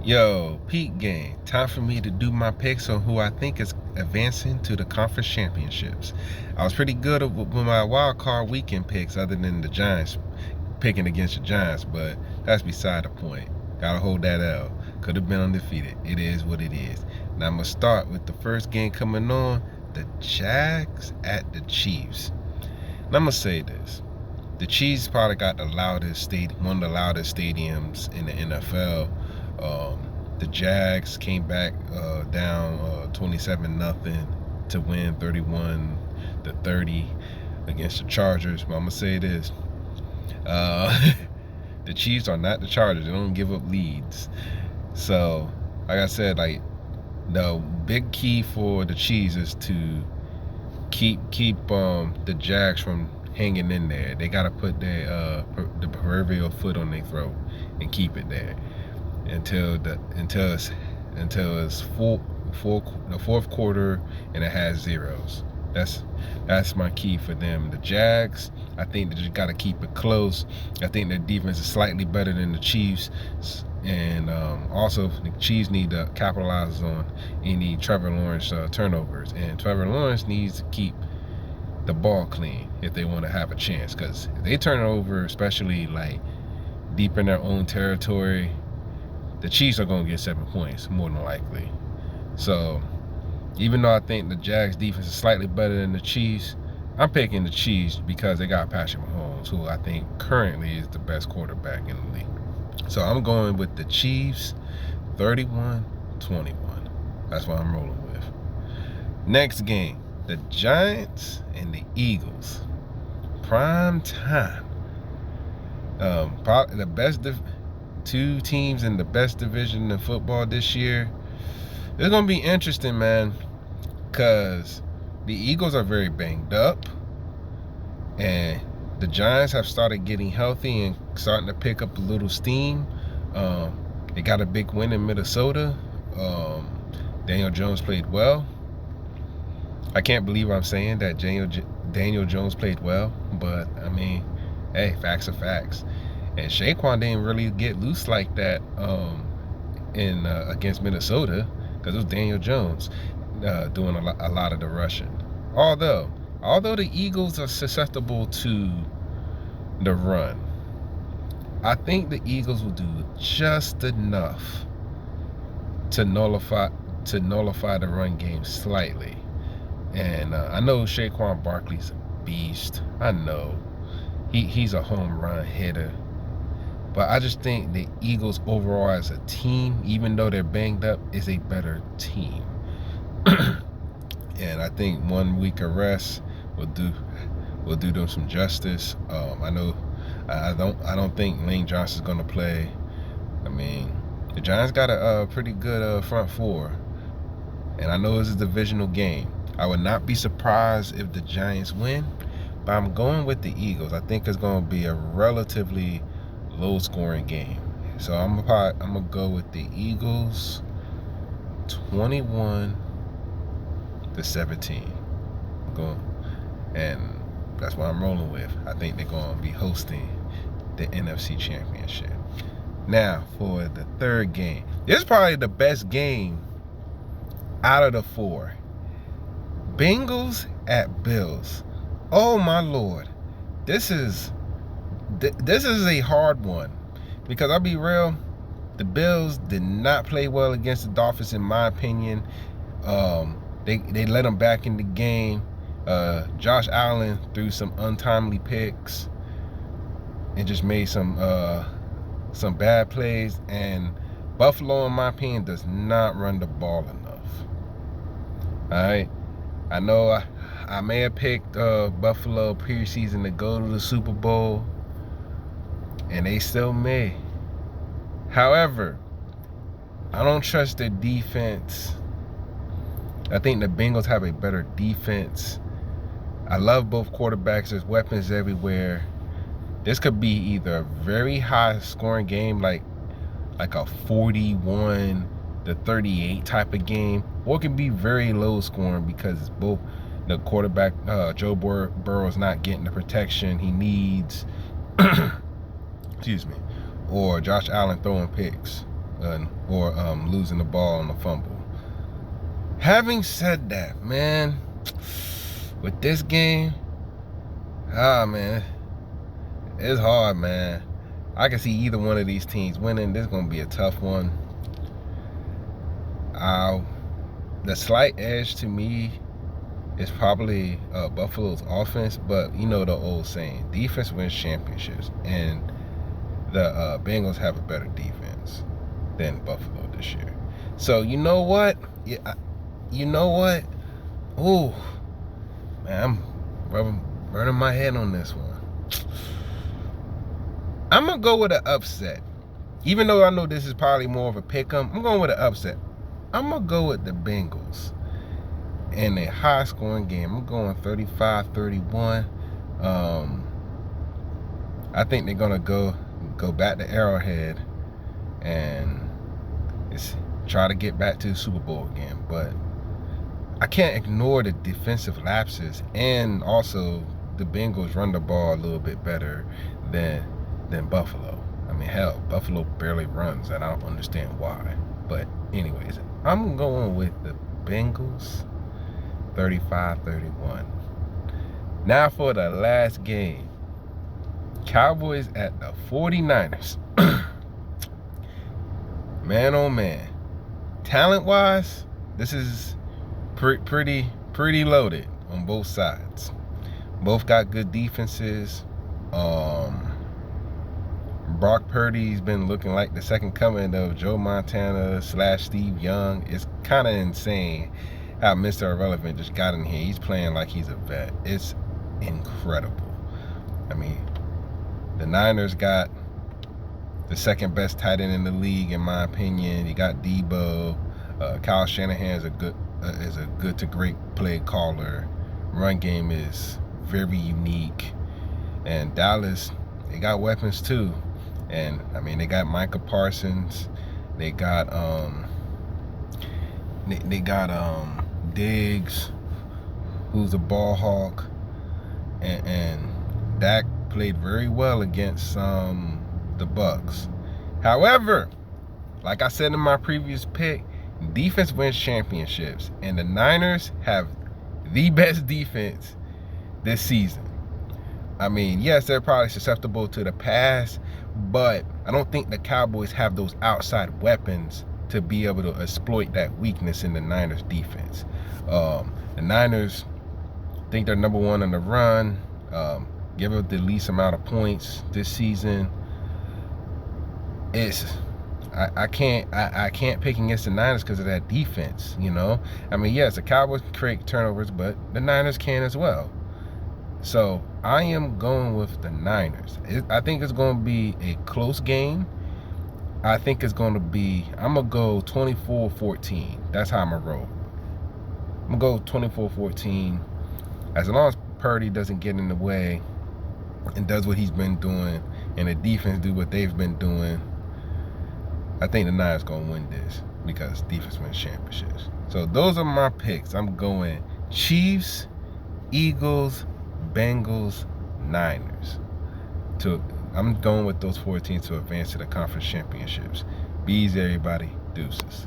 Yo, peak game. Time for me to do my picks on who I think is advancing to the conference championships. I was pretty good with my wild card weekend picks, other than the Giants picking against the Giants, but that's beside the point. Gotta hold that L. Could have been undefeated. It is what it is. Now I'm gonna start with the first game coming on: the Jags at the Chiefs. Now I'm gonna say this: the Chiefs probably got the loudest one of the loudest stadiums in the NFL. The Jags came back down 27-0 to win 31-30 against the Chargers. But I'm gonna say this: the Chiefs are not the Chargers. They don't give up leads. So, like I said, the big key for the Chiefs is to keep the Jags from hanging in there. They gotta put the proverbial foot on their throat and keep it there until it's the fourth quarter and it has zeros. That's my key for them. The Jags, I think they just got to keep it close. I think their defense is slightly better than the Chiefs, and also the Chiefs need to capitalize on any Trevor Lawrence turnovers, and Trevor Lawrence needs to keep the ball clean if they want to have a chance, because if they turn it over, especially like deep in their own territory, the Chiefs are going to get 7 points more than likely. So even though I think the Jags defense is slightly better than the Chiefs, I'm picking the Chiefs because they got Patrick Mahomes, who I think currently is the best quarterback in the league. So I'm going with the Chiefs 31-21. That's what I'm rolling with. Next game, the Giants and the Eagles. Prime time. Probably the best two teams in the best division in football this year. It's going to be interesting, man, because the Eagles are very banged up, and the Giants have started getting healthy and starting to pick up a little steam. They got a big win in Minnesota. Daniel Jones played well. I can't believe I'm saying that Daniel Jones played well, but I mean, hey, facts are facts. And Saquon didn't really get loose like that in against Minnesota, because it was Daniel Jones doing a lot of the rushing. Although the Eagles are susceptible to the run, I think the Eagles will do just enough to nullify the run game slightly. And I know Saquon Barkley's a beast. I know he's a home run hitter. But I just think the Eagles overall as a team, even though they're banged up, is a better team. And I think 1 week of rest will do them some justice. I don't think Lane Johnson's gonna play. I mean, the Giants got a pretty good front four, and I know it's a divisional game. I would not be surprised if the Giants win, but I'm going with the Eagles. I think it's gonna be a relatively low-scoring game. So I'm gonna go with the Eagles 21-17. And that's what I'm rolling with. I think they're gonna be hosting the NFC Championship. Now for the third game. This is probably the best game out of the four. Bengals at Bills. Oh my Lord. This is a hard one, because I'll be real, the Bills did not play well against the Dolphins, in my opinion. They let them back in the game. Josh Allen threw some untimely picks and just made some bad plays, and Buffalo, in my opinion, does not run the ball enough. Alright, I know I may have picked Buffalo preseason to go to the Super Bowl, and they still may. However, I don't trust their defense. I think the Bengals have a better defense. I love both quarterbacks. There's weapons everywhere. This could be either a very high scoring game, like a 41-38 type of game, or it can be very low scoring because both the quarterback, Joe Burrow, is not getting the protection he needs. Excuse me. Or Josh Allen throwing picks. or losing the ball on a fumble. Having said that, man, with this game, man, it's hard, man. I can see either one of these teams winning. This is going to be a tough one. The slight edge to me is probably Buffalo's offense, but you know the old saying, defense wins championships, and the Bengals have a better defense than Buffalo this year. So you know what? You know what? Ooh, man, I'm burning my head on this one. I'm gonna go with an upset, even though I know this is probably more of a pick-em. I'm going with an upset. I'm gonna go with the Bengals in a high-scoring game. I'm going 35-31. I think they're gonna go back to Arrowhead and try to get back to the Super Bowl again. But I can't ignore the defensive lapses, and also the Bengals run the ball a little bit better than Buffalo. I mean, hell, Buffalo barely runs, and I don't understand why. But anyways, I'm going with the Bengals 35-31. Now for the last game. Cowboys at the 49ers. Man, oh man. Talent-wise, this is pretty loaded on both sides. Both got good defenses. Brock Purdy's been looking like the second coming of Joe Montana / Steve Young. It's kind of insane how Mr. Irrelevant just got in here. He's playing like he's a vet. It's incredible. I mean, the Niners got the second best tight end in the league, in my opinion. You got Debo. Kyle Shanahan is a good to great play caller. Run game is very unique. And Dallas, they got weapons too. And I mean, they got Micah Parsons. They got Diggs, who's a ball hawk, and Dak played very well against the Bucks. However, like I said in my previous pick, defense wins championships, and the Niners have the best defense this season. I mean, yes, they're probably susceptible to the pass, but I don't think the Cowboys have those outside weapons to be able to exploit that weakness in the Niners defense. The Niners think they're number one in the run, give up the least amount of points this season. I can't pick against the Niners because of that defense, you know. I mean, yes, the Cowboys can create turnovers, but the Niners can as well. So I am going with the Niners. I think it's going to be a close game. I think it's going to be, I'm going to go 24-14. That's how I'm going to roll. I'm going to go 24-14. As long as Purdy doesn't get in the way and does what he's been doing, and the defense do what they've been doing, I think the Niners going to win this because defense wins championships. So those are my picks. I'm going Chiefs, Eagles, Bengals, Niners. I'm going with those 4 teams to advance to the conference championships. Be easy, everybody. Deuces.